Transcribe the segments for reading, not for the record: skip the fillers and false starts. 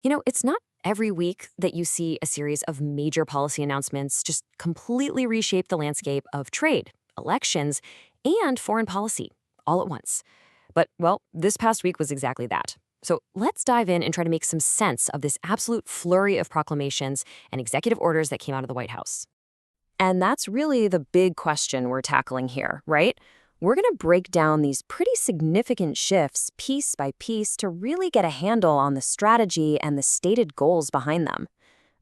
It's not every week that you see a series of major policy announcements just completely reshape the landscape of trade, elections, and foreign policy all at once. But, well, this past week was exactly that. So let's dive in and try to make some sense of this absolute flurry of proclamations and executive orders that came out of the White House. And that's really the big question we're tackling here, right? We're going to break down these pretty significant shifts piece by piece to really get a handle on the strategy and the stated goals behind them.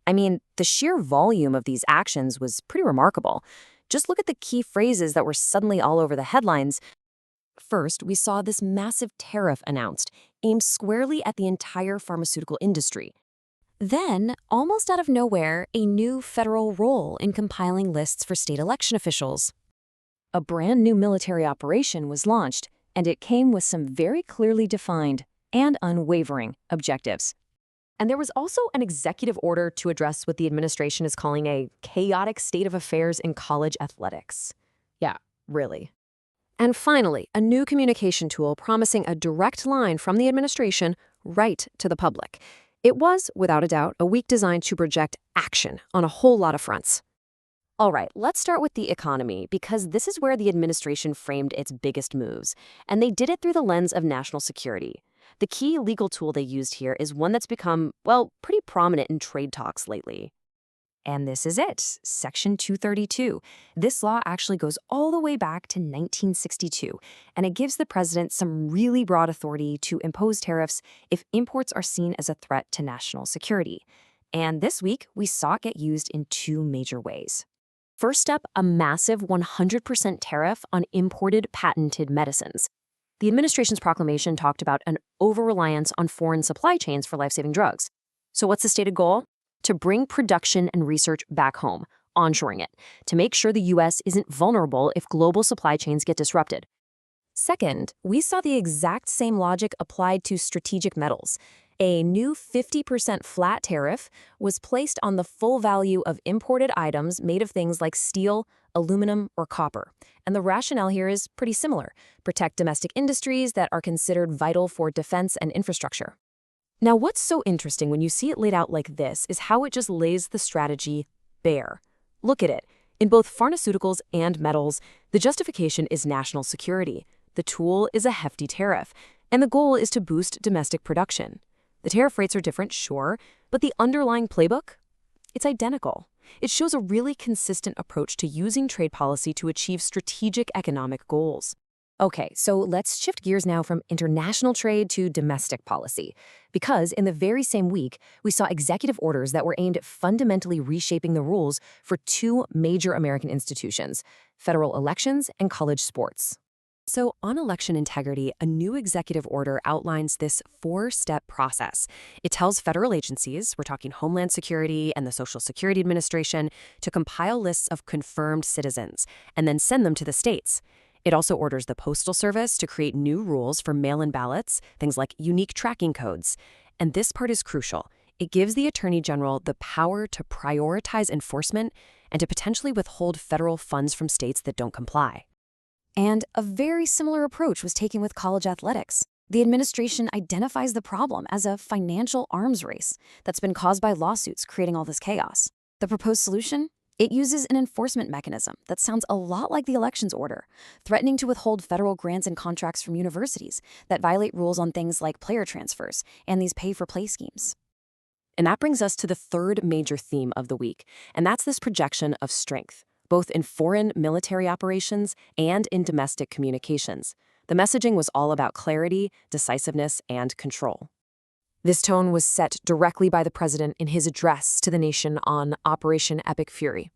I mean, the sheer volume of these actions was pretty remarkable. Just look at the key phrases that were suddenly all over the headlines. First, we saw this massive tariff announced, aimed squarely at the entire pharmaceutical industry. Then, almost out of nowhere, a new federal role in compiling lists for state election officials. A brand new military operation was launched, and it came with some very clearly defined and unwavering objectives. And there was also an executive order to address what the administration is calling a chaotic state of affairs in college athletics. Yeah, really. And finally, a new communication tool promising a direct line from the administration right to the public. It was, without a doubt, a week designed to project action on a whole lot of fronts. All right, let's start with the economy, because this is where the administration framed its biggest moves, and they did it through the lens of national security. The key legal tool they used here is one that's become, well, pretty prominent in trade talks lately. And this is it, Section 232. This law actually goes all the way back to 1962, and it gives the president some really broad authority to impose tariffs if imports are seen as a threat to national security. And this week, we saw it get used in two major ways. First up, a massive 100% tariff on imported patented medicines. The administration's proclamation talked about an over-reliance on foreign supply chains for life-saving drugs. So what's the stated goal? To bring production and research back home, onshoring it, to make sure the U.S. isn't vulnerable if global supply chains get disrupted. Second, we saw the exact same logic applied to strategic metals. A new 50% flat tariff was placed on the full value of imported items made of things like steel, aluminum, or copper. And the rationale here is pretty similar: protect domestic industries that are considered vital for defense and infrastructure. Now, what's so interesting when you see it laid out like this is how it just lays the strategy bare. Look at it. In both pharmaceuticals and metals, the justification is national security. The tool is a hefty tariff, and the goal is to boost domestic production. The tariff rates are different, sure, but the underlying playbook? It's identical. It shows a really consistent approach to using trade policy to achieve strategic economic goals. Okay, so let's shift gears now from international trade to domestic policy. Because in the very same week, we saw executive orders that were aimed at fundamentally reshaping the rules for two major American institutions: federal elections and college sports. So on election integrity, a new executive order outlines this four-step process. It tells federal agencies, we're talking Homeland Security and the Social Security Administration, to compile lists of confirmed citizens and then send them to the states. It also orders the Postal Service to create new rules for mail-in ballots, things like unique tracking codes. And this part is crucial. It gives the Attorney General the power to prioritize enforcement and to potentially withhold federal funds from states that don't comply. And a very similar approach was taken with college athletics. The administration identifies the problem as a financial arms race that's been caused by lawsuits creating all this chaos. The proposed solution? It uses an enforcement mechanism that sounds a lot like the elections order, threatening to withhold federal grants and contracts from universities that violate rules on things like player transfers and these pay-for-play schemes. And that brings us to the third major theme of the week, and that's this projection of strength, both in foreign military operations and in domestic communications. The messaging was all about clarity, decisiveness, and control. This tone was set directly by the president in his address to the nation on Operation Epic Fury.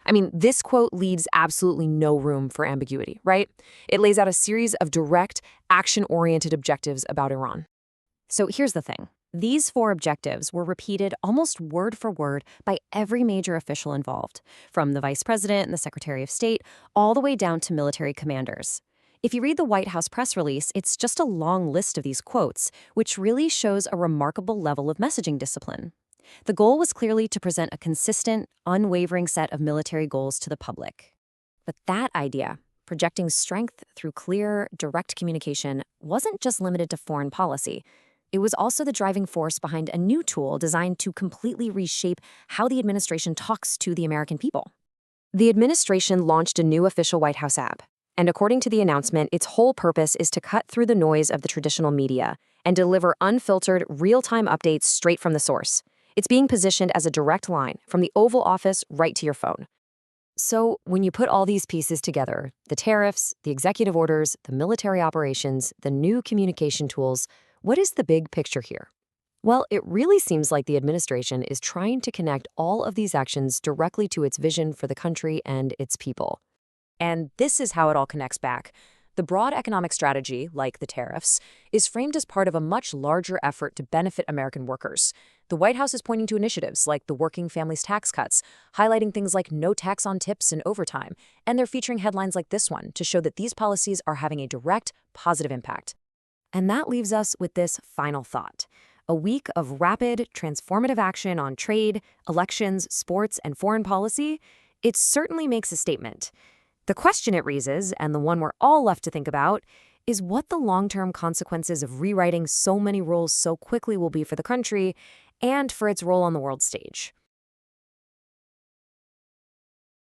I mean, this quote leaves absolutely no room for ambiguity, right? It lays out a series of direct, action-oriented objectives about Iran. So here's the thing. These four objectives were repeated almost word for word by every major official involved, from the vice president and the secretary of state, all the way down to military commanders. If you read the White House press release, it's just a long list of these quotes, which really shows a remarkable level of messaging discipline. The goal was clearly to present a consistent, unwavering set of military goals to the public. But that idea, projecting strength through clear, direct communication, wasn't just limited to foreign policy. It was also the driving force behind a new tool designed to completely reshape how the administration talks to the American people. The administration launched a new official White House app, and according to the announcement, its whole purpose is to cut through the noise of the traditional media and deliver unfiltered, real-time updates straight from the source. It's being positioned as a direct line from the Oval Office right to your phone. So, when you put all these pieces together, the tariffs, the executive orders, the military operations, the new communication tools, what is the big picture here? Well, it really seems like the administration is trying to connect all of these actions directly to its vision for the country and its people. And this is how it all connects back. The broad economic strategy, like the tariffs, is framed as part of a much larger effort to benefit American workers. The White House is pointing to initiatives like the Working Families Tax Cuts, highlighting things like no tax on tips and overtime, and they're featuring headlines like this one to show that these policies are having a direct, positive impact. And that leaves us with this final thought. A week of rapid, transformative action on trade, elections, sports, and foreign policy, it certainly makes a statement. The question it raises, and the one we're all left to think about, is what the long-term consequences of rewriting so many rules so quickly will be for the country and for its role on the world stage.